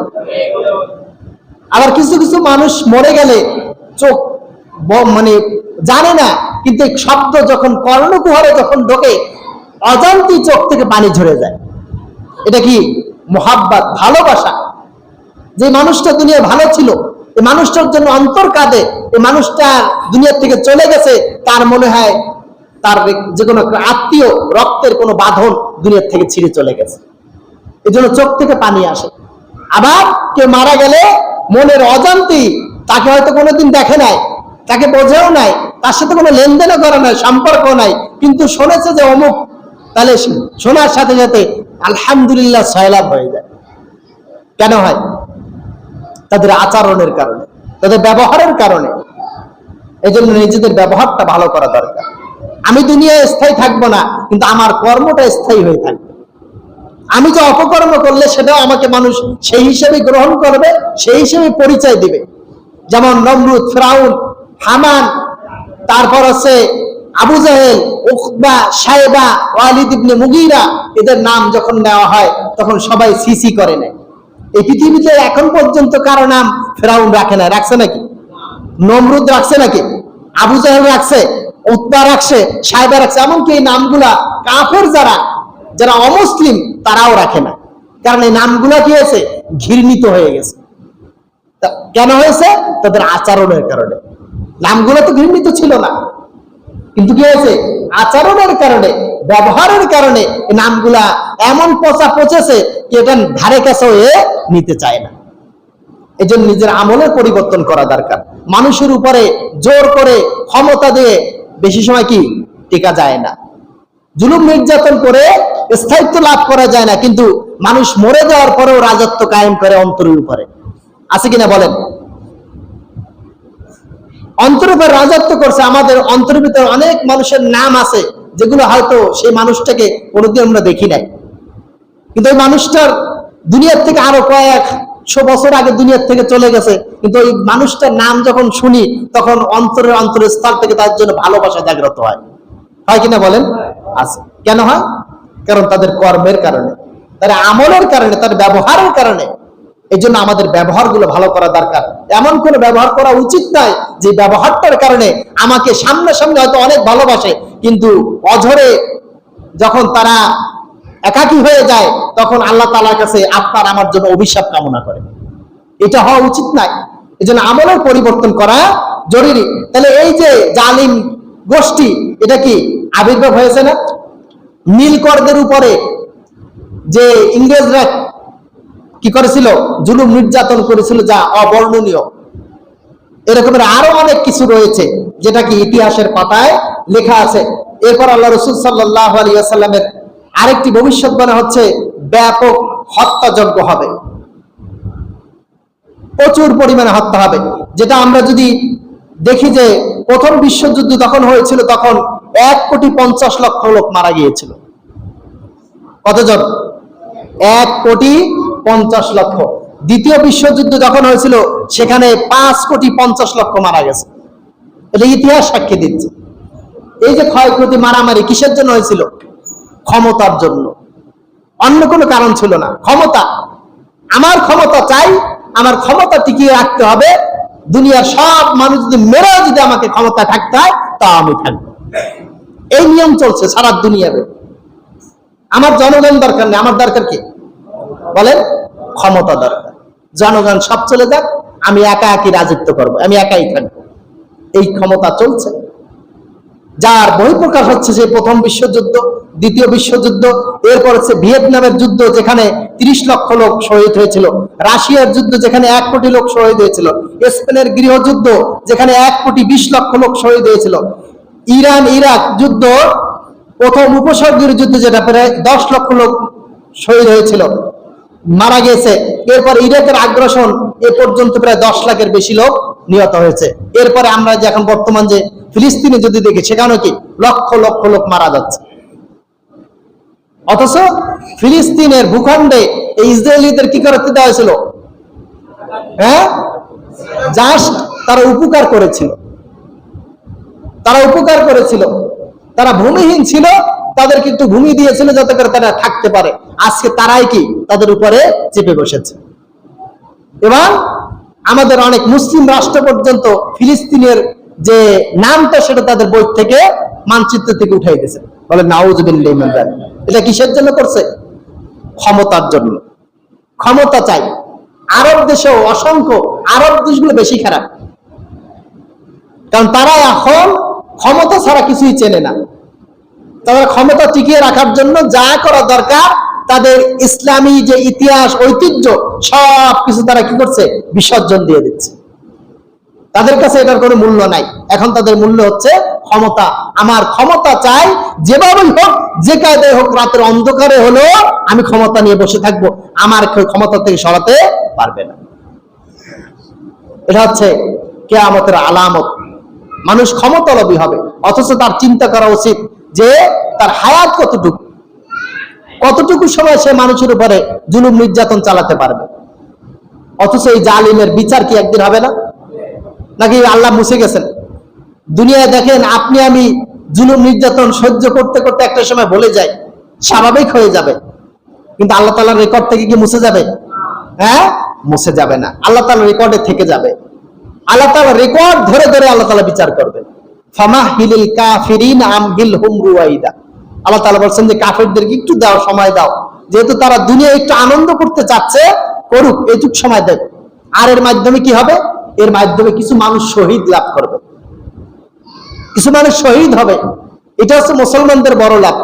আবার কিছু কিছু মানুষ মরে গেলে চোখ মানে জানে না, কিন্তু শব্দ যখন কর্ণকুহরে যখন ঢোকে অজান্তেই চোখ থেকে পানি ঝরে যায়। এটা কি? মোহাব্বত, ভালোবাসা। যে মানুষটা দুনিয়া ভালো ছিল, এই মানুষটার জন্য অন্তর কাঁদে, এই মানুষটা দুনিয়ার থেকে চলে গেছে, তার মনে হয় তার যে কোনো আত্মীয় রক্তের কোনো বাঁধন দুনিয়ার থেকে ছিঁড়ে চলে গেছে, এই জন্য চোখ থেকে পানি আসে। আবার কেউ মারা গেলে মনের অজান্তেই, তাকে হয়তো কোনোদিন দেখে নাই, তাকে বোঝেও নাই, তার সাথে কোনো লেনদেনও করে নাই, সম্পর্ক নাই, কিন্তু শুনেছে যে অমুক, তাহলে শোনার সাথে সাথে আলহামদুলিল্লাহ সয়লাভ হয়ে যায়। কেন হয়? তাদের আচরণের কারণে, তাদের ব্যবহারের কারণে। এই জন্য নিজেদের ব্যবহারটা ভালো করা দরকার। আমি দুনিয়ায় স্থায়ী থাকবো না, কিন্তু আমার কর্মটা স্থায়ী হয়ে থাকবে। আমি যে অপকর্ম করলে সেটাও আমাকে মানুষ সেই হিসেবে গ্রহণ করবে, সেই হিসেবে পরিচয় দিবে। যেমন নমরুদ, ফিরাউন, হামান, তারপর আছে আবু জাহেল, উকবা, সাইবা, ওয়ালিদ ইবনে মুগীরা, এদের নাম যখন নেওয়া হয় তখন সবাই সিসি করে নেয়। এই পৃথিবীতে এখন পর্যন্ত কারো নাম ফিরাউন রাখে না। রাখছে নাকি? নমরুদ রাখছে নাকি? আবু জাহেল রাখছে, উকবা রাখছে, সাইবা রাখছে। এমনকি এই নামগুলা কাফের যারা অমুসলিম তারাও রাখে না। কারণ এই নামগুলা কি হয়েছে? ঘৃণিত হয়ে গেছে। কেন হয়েছে? তাদের আচরণের কারণে। নামগুলো তো ঘৃণিত ছিল না, কিন্তু কি হয়েছে? আচরণের কারণে, ব্যবহারের কারণে এই নামগুলা এমন পচা পচেছে যে এটা ধারে কাছেও নিতে চায় না। এই জন্য নিজের আমলের পরিবর্তন করা দরকার। মানুষের উপরে জোর করে ক্ষমতা দিয়ে বেশি সময় কি টিকা যায় না। জুলুম নির্যাতন করে স্থায়িত্ব লাভ করা যায় না, কিন্তু মানুষ মরে যাওয়ার পরেও রাজত্ব কায়েম করে অন্তরের উপরে। আছে কিনা বলেন? অন্তরের উপর রাজত্ব করছে। আমাদের অন্তরের ভিতরে অনেক মানুষের নাম আছে যেগুলো হয়তো সেই মানুষটাকে কোনোদিন আমরা দেখি নাই, কিন্তু ওই মানুষটার দুনিয়ার থেকে আরো কয়েকশো বছর আগে দুনিয়ার থেকে চলে গেছে, কিন্তু ওই মানুষটার নাম যখন শুনি তখন অন্তরের স্থল থেকে তার জন্য ভালোবাসা জাগ্রত হয়। হয় কিনা বলেন? আছে। কেন হয়? কারণ তাদের কর্মের কারণে, তার আমলের কারণে, তার ব্যবহারের কারণে। এই জন্য আমাদের ব্যবহারগুলো ভালো করা দরকার। এমন কোনো ব্যবহার করা উচিত নয় যে ব্যবহারটার কারণে আমাকে সামনে হয়তো অনেক ভালোবাসে, কিন্তু অঝরে যখন তারা একাকী হয়ে যায় তখন আল্লাহ তাআলার কাছে আপনার আমার জন্য অভিশাপ কামনা করে। এটা হওয়া উচিত নয়। এই জন্য আমলের পরিবর্তন করা জরুরি। তাহলে এই যে জালিম গোষ্ঠী, এটা কি আবির্ভাব হয়েছে না? নীলকরদের উপরে যে ইংরেজরা কি করেছিল? জুলুম নির্যাতন করেছিল, যা অবর্ণনীয়। এরকমের আরো অনেক কিছু রয়েছে যেটা কি ইতিহাসের পাতায় লেখা আছে। এরপর আল্লাহ রাসূল সাল্লাল্লাহু আলাইহি ওয়াসাল্লামের আরেকটি ভবিষ্যৎবাণী হচ্ছে ব্যাপক হত্যাযজ্ঞ হবে, প্রচুর পরিমাণে হত্যা হবে। যেটা আমরা যদি দেখি যে প্রথম বিশ্বযুদ্ধ তখন হয়েছিল, তখন 1,50,00,000 লোক মারা গিয়েছিল। কতজন? 1,50,00,000। দ্বিতীয় বিশ্বযুদ্ধ যখন হয়েছিল সেখানে 5,50,00,000 মারা গেছে। এটা ইতিহাস সাক্ষী দিচ্ছে। এই যে ক্ষয়ক্ষতি, মারামারি কিসের জন্য হয়েছিল? ক্ষমতার জন্য, অন্য কোনো কারণ ছিল না। ক্ষমতা, আমার ক্ষমতা চাই, আমার ক্ষমতা টিকিয়ে রাখতে হবে। দুনিয়ার সব মানুষ যদি মেরেও যদি আমাকে ক্ষমতা থাকতে হয় তা আমি থাকবো। এই নিয়ম চলছে সারা দুনিয়াতে। আমার জনগণ দরকার নেই, আমার দরকার কি? বলেন? ক্ষমতা দরকার। জনগণ সব চলে যাক, আমি একাই রাজত্ব করবো, আমি একাই থাকবো। এই ক্ষমতা চলছে, যার বহিঃপ্রকাশ হচ্ছে যে প্রথম বিশ্বযুদ্ধ, দ্বিতীয় বিশ্বযুদ্ধ, এরপর হচ্ছে ভিয়েতনামের যুদ্ধ যেখানে 30 লক্ষ লোক শহীদ হয়েছিল, রাশিয়ার যুদ্ধ যেখানে 1 কোটি লোক শহীদ হয়েছিল, স্পেনের গৃহযুদ্ধ যেখানে 1,20,00,000 লোক শহীদ হয়েছিল, ইরান ইরাক যুদ্ধ, প্রথম উপসাগরীয় যুদ্ধ যেটা প্রায় 10 লক্ষ লোক শহীদ হয়েছিল, মারা গেছে। এরপর ইরাকের আগ্রাসন, এ পর্যন্ত প্রায় 10 লাখের বেশি লোক নিহত হয়েছে। এরপরে আমরা যে এখন বর্তমান যে ফিলিস্তিনে যদি দেখি, সেখানেও কি লক্ষ লক্ষ লোক মারা যাচ্ছে। অথচ ফিলিস্তিনের ভূখণ্ডে এই ইসরায়েলিদের কি করতে দেওয়া হয়েছিল? জাস্ট তারা উপকার করেছিল। তারা উপকার করেছিল, তারা ভূমিহীন ছিল, তাদেরকে একটু ভূমি দিয়েছিল যাতে করে তারা থাকতে পারে। আজকে তারাই কি তাদের উপরে চেপে বসেছে। এবং আমাদের অনেক মুসলিম রাষ্ট্র পর্যন্ত ফিলিস্তিনের যে নামটা সেটা তাদের বই থেকে, মানচিত্র থেকে উঠাই দিয়েছে। বলে নাউজুবিল্লাহি মিন যালিক। এটা কিসের জন্য করছে? ক্ষমতার জন্য। ক্ষমতা চাই। আরব দেশেও অসংখ্য, আরব দেশগুলো বেশি খারাপ, কারণ তারা এখন ক্ষমতা ছাড়া কিছুই চেনে না। তারা ক্ষমতা টিকিয়ে রাখার জন্য যা করা দরকার, তাদের ইসলামী যে ইতিহাস, ঐতিহ্য, সব কিছু তারা কি করছে? বিসর্জন দিয়ে দিচ্ছে। তাদের কাছে এটার কোনো মূল্য নাই। এখন তাদের মূল্য হচ্ছে ক্ষমতা। আমার ক্ষমতা চাই, যেভাবেই হোক, যে কায়দায় হোক, রাতের অন্ধকারে হলো আমি ক্ষমতা নিয়ে বসে থাকবো, আমার ক্ষমতা থেকে সরাতে পারবে না। এটা হচ্ছে কিয়ামতের আলামত। মানুষ ক্ষমতালোভী হবে, অথচ তার চিন্তা করা উচিত যে তার হায়াত কতটুকু, কতটুকু সময় সে মানুষের উপরে জুলুম নির্যাতন চালাতে পারবে। অথচ এই জালিমের বিচার কি একদিন হবে না? নাকি আল্লাহ মুছে গেছেন? দুনিয়ায় দেখেন, আপনি আমি জুলুম নির্যাতন সহ্য করতে করতে একটা সময় বলে যাই, স্বাভাবিক হয়ে যাবে, কিন্তু আল্লাহ তাআলার রেকর্ড থেকে কি মুছে যাবে? হ্যাঁ, মুছে যাবে না। আল্লাহ তাআলার রেকর্ডে থেকে যাবে। আল্লাহ তাআলার রেকর্ড ধরে ধরে আল্লাহ তাআলা বিচার করবে। ফামাহিলিল কাফিরিন আমহিলহুম রুয়াইদা। আল্লাহ তাআলা বলছেন যে কাফেরদেরকে একটু দাও, সময় দাও, যেহেতু তারা দুনিয়ায় একটু আনন্দ করতে চাচ্ছে, করুক, এইটুকু সময় দেব। আর এর মাধ্যমে কি হবে? এর মাধ্যমে কিছু মানুষ শহীদ লাভ করবে, কিছু মানুষ শহীদ হবে। এটা হচ্ছে মুসলমানদের বড় লাভ,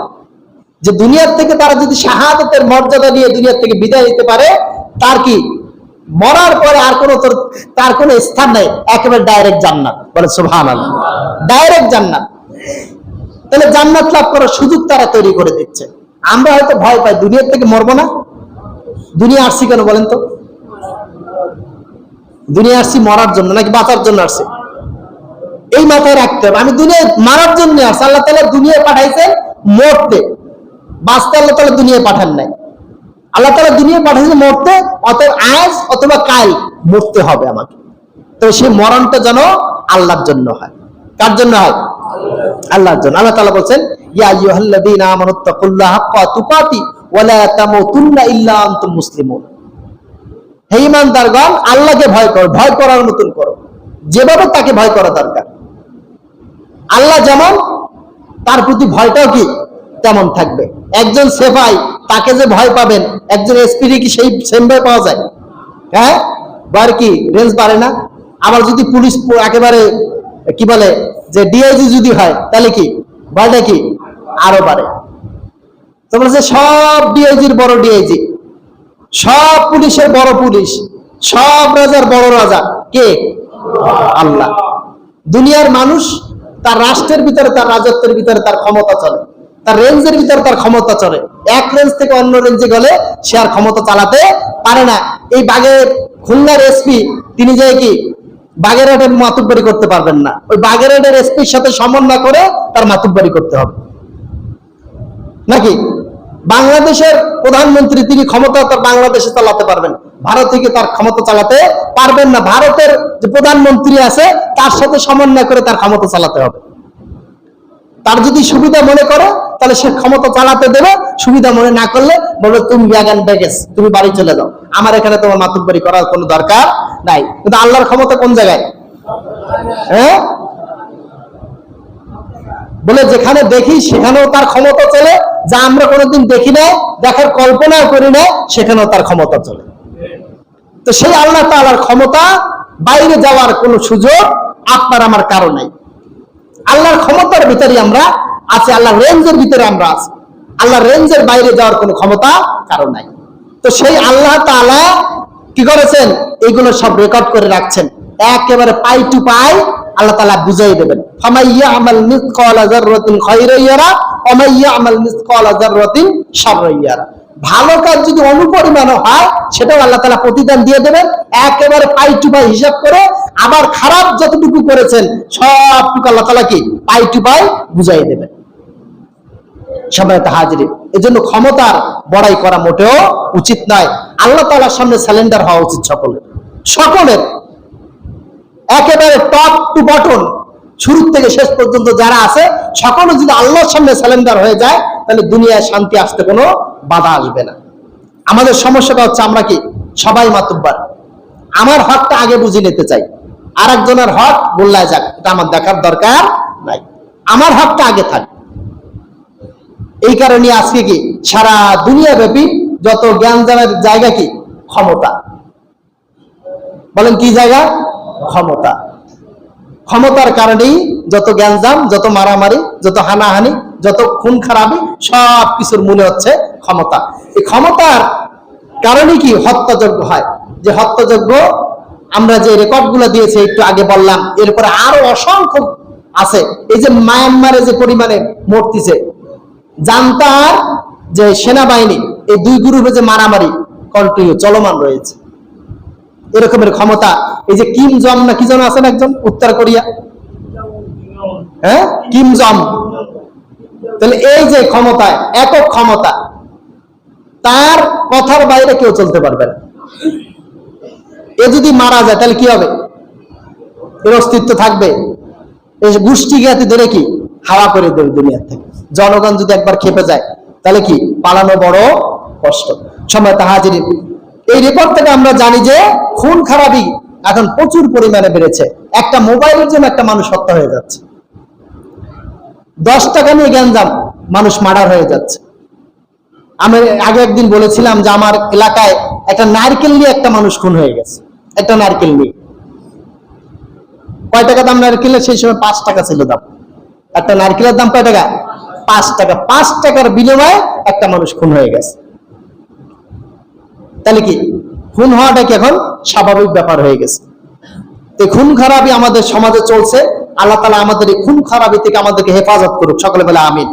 যে দুনিয়ার থেকে তারা যদি শাহাদাতের মর্যাদা নিয়ে দুনিয়ার থেকে বিদায় নিতে পারে, তার কি মরার পরে আর কোনো তার কোনো স্থান নেই, একেবারে ডাইরেক্ট জান্নাত। বলে সুবহানাল্লাহ, ডাইরেক্ট জান্নাত। তাহলে জান্নাত লাভ করার সুযোগ তারা তৈরি করে দিচ্ছে। আমরা হয়তো ভয় পাই, দুনিয়ার থেকে মরবো না। দুনিয়া আসছি কেন বলেন তো? দুনিয়া আসছি মরার জন্য নাকি বাঁচার জন্য আসছে? এই মাথায় রাখতে হবে, আমি দুনিয়ায় মারার জন্য আসছি। আল্লাহ তাআলা দুনিয়ায় পাঠাইছেন মরতে, বাঁচতে আল্লাহ তাআলা দুনিয়ায় পাঠান নাই। আল্লাহ তাআলা দুনিয়ায় পাঠাইছেন মরতে, অতএব আজ অথবা কাল মরতে হবে আমাকে। তো সেই মরণটা যেন আল্লাহর জন্য হয়। কার জন্য হয়? আল্লাহর জন্য। আল্লাহ তাআলা বলছেন, ইয়া আইয়ুহাল্লাযীনা আমানুত্তাকুল্লাহা হাক্কা তুকাতি ওয়া লা তামুতুন্না ইল্লা আনতুম মুসলিমুন। হে ঈমানদারগণ, আল্লাহকে ভয় করো, ভয় করার মতন করো, যেভাবে তাকে ভয় করা দরকার। আল্লাহ যেমন, তার প্রতি ভয়টাও কি তেমন থাকবে। একজন সেফাই, তাকে যে ভয় পাবেন, একজন এসপি কি সেই সেম ভয় পাওয়া যায়? হ্যাঁ, বার কি রেঞ্জ পারে না। আবার যদি পুলিশ একেবারে কি বলে যে ডিআইজি যদি হয়, তাহলে কি ভয়টা কি আরো বাড়ে। তো বলছে সব ডিআইজির বড় ডিআইজি, সব পুলিশের বড় পুলিশ, সব রাজার বড় রাজা কে? আল্লাহ। দুনিয়ার মানুষ তার রাষ্ট্রের ভিতরে, তার রাজত্বের ভিতরে তার ক্ষমতা চলে, তার রেঞ্জের ভিতরে তার ক্ষমতা চলে। এক রেঞ্জ থেকে অন্য রেঞ্জে গেলে সে আর ক্ষমতা চালাতে পারে না। এই বাগের খুলনার এসপি, তিনি যে কি বাগেরহাটের মাতুব্বরি করতে পারবেন না। ওই বাগেরহাটের এসপির সাথে সমন্বয় করে তার মাতুব্বরি করতে হবে নাকি? বাংলাদেশের প্রধানমন্ত্রী, তিনি ক্ষমতা তার বাংলাদেশে চালাতে পারবেন, ভারত থেকে তার ক্ষমতা চালাতে পারবেন না। ভারতের যে প্রধানমন্ত্রী আছে তার সাথে সমন্বয় করে তার ক্ষমতা চালাতে হবে। তার যদি সুবিধা মনে করে তাহলে সে ক্ষমতা চালাতে দেবে, সুবিধা মনে না করলে বলবে তুমি ব্যাগান ব্যাগেস, তুমি বাড়ি চলে যাও, আমার এখানে তোমার মাতুব্বরি করার কোনো দরকার নাই। কিন্তু আল্লাহর ক্ষমতা কোন জায়গায়? হ্যাঁ, বলে যেখানে দেখি সেখানেও তার ক্ষমতা চলে, যা আমরা কোনোদিন দেখি না, দেখার কল্পনাও করি না, সেখানেও তার ক্ষমতা চলে। তো সেই আল্লাহ তাআলার ক্ষমতা বাইরে যাওয়ার কোনো সুযোগ আপনার আমার কারো নাই। আল্লাহর ক্ষমতার ভিতরে আমরা আছি, আল্লাহর রেঞ্জের ভিতরে আমরা আছি। আল্লাহর রেঞ্জের বাইরে যাওয়ার কোনো ক্ষমতা কারো নাই। তো সেই আল্লাহ তাআলা কি করেছেন? এগুলো সব রেকর্ড করে রাখছেন, একেবারে পাই টু পাই আল্লাহ তাআলা বুঝিয়ে দেবেন। ফামাইয়া আমাল মিসকালা যাররাতিন খায়রান ইয়ারা ওয়া মাইয়া আমাল মিসকালা যাররাতিন শাররান ইয়ারা। ভালো কাজ যদি অনুপরিমাণ হয়, সেটাও আল্লাহ তাআলা প্রতিদান দিয়ে দেবেন, একেবারে পাই টু পাই হিসাব করে। আবার খারাপ যতটুকু করেছেন সবটুকু আল্লাহ তাআলা কি পাই টু পাই বুঝিয়ে দেবেন। সম্মানিত হাজিরিন, এজন্য ক্ষমতার বড়াই করা মোটেও উচিত নয়। আল্লাহ তাআলার সামনে সারেন্ডার হওয়া উচিত সকলের, সকলের, একেবারে টপ টু বটন শুরু থেকে শেষ পর্যন্ত যারা আছে সকলে যদি আল্লাহর সামনে সারেন্ডার হয়ে যায়, তাহলে দুনিয়ায় শান্তি আসতে কোনো বাধা আসবে না। আমাদের সমস্যাটা হচ্ছে আমরা কি সবাই মাতুব্বার, আমার হকটা আগে বুঝে নিতে চাই, আর একজনের হক গোল্লায় যাক, এটা আমার দেখার দরকার নাই, আমার হকটা আগে থাক। এই কারণে আজকে কি সারা দুনিয়া ব্যাপী যত জ্ঞানজামের জায়গা কি ক্ষমতা, বলেন কি জায়গা? ক্ষমতা। ক্ষমতার কারণেই যত জ্ঞানজাম, যত মারামারি, যত হানাহানি, যত খুন খারাপি, সব কিছুর মূলে হচ্ছে ক্ষমতা। এই ক্ষমতার কারণে কি হত্যাযজ্ঞ হয়, যে হত্যাযজ্ঞ আমরা যে রেকর্ডগুলো দিয়েছি একটু আগে বললাম, এরপরে আরো অসংখ্য আছে। এই যে মায়ানমারে যে পরিমাণে মরতেছে, জান্তার যে সেনাবাহিনী, এই দুই গ্রুপে যে মারামারি কন্টিনিউ চলমান রয়েছে, এরকমের ক্ষমতা। এই যে কিম জং না কি যেন আছেন একজন উত্তর কোরিয়া, হ্যাঁ কিম জং, তাহলে এই যে ক্ষমতা, একক ক্ষমতা, তার কথার বাইরে কেউ চলতে পারবে না। এ যদি মারা যায় তাহলে কি হবে? এর অস্তিত্ব থাকবে? এই গোষ্ঠী জ্ঞাতি ধরে কি হাওয়া করে দেবে দুনিয়ার থেকে। জনগণ যদি একবার খেপে যায় তাহলে কি পালানো বড় কষ্ট। সময় হাজিরিন, এই রিপোর্ট থেকে আমরা জানি যে খুন খারাপি এখন প্রচুর পরিমাণে বেড়েছে। একটা মোবাইলের জন্য একটা মানুষ হত্যা হয়ে যাচ্ছে, 10 টাকা নিয়ে গ্যাঞ্জাম, মানুষ মার্ডার হয়ে যাচ্ছে। আমি আগে একদিন বলেছিলাম যে আমার এলাকায় একটা নারকেল নিয়ে একটা মানুষ খুন হয়ে গেছে, একটা নারকেল নিয়ে। কয় টাকা দাম নারকেলের? সেই সময় 5 টাকা ছিল দাম। একটা নারকেলের দাম কয় টাকা? 5 টাকা। 5 টাকার বিনিময়ে একটা মানুষ খুন হয়ে গেছে। তাহলে কি খুন হওয়াটা কি এখন স্বাভাবিক ব্যাপার হয়ে গেছে? তো খুন খারাপি আমাদের সমাজে চলছে। আল্লাহ তাআলা আমাদের এই খুন খারাপি থেকে আমাদেরকে হেফাজত করুক, সকলে বলে আমিন।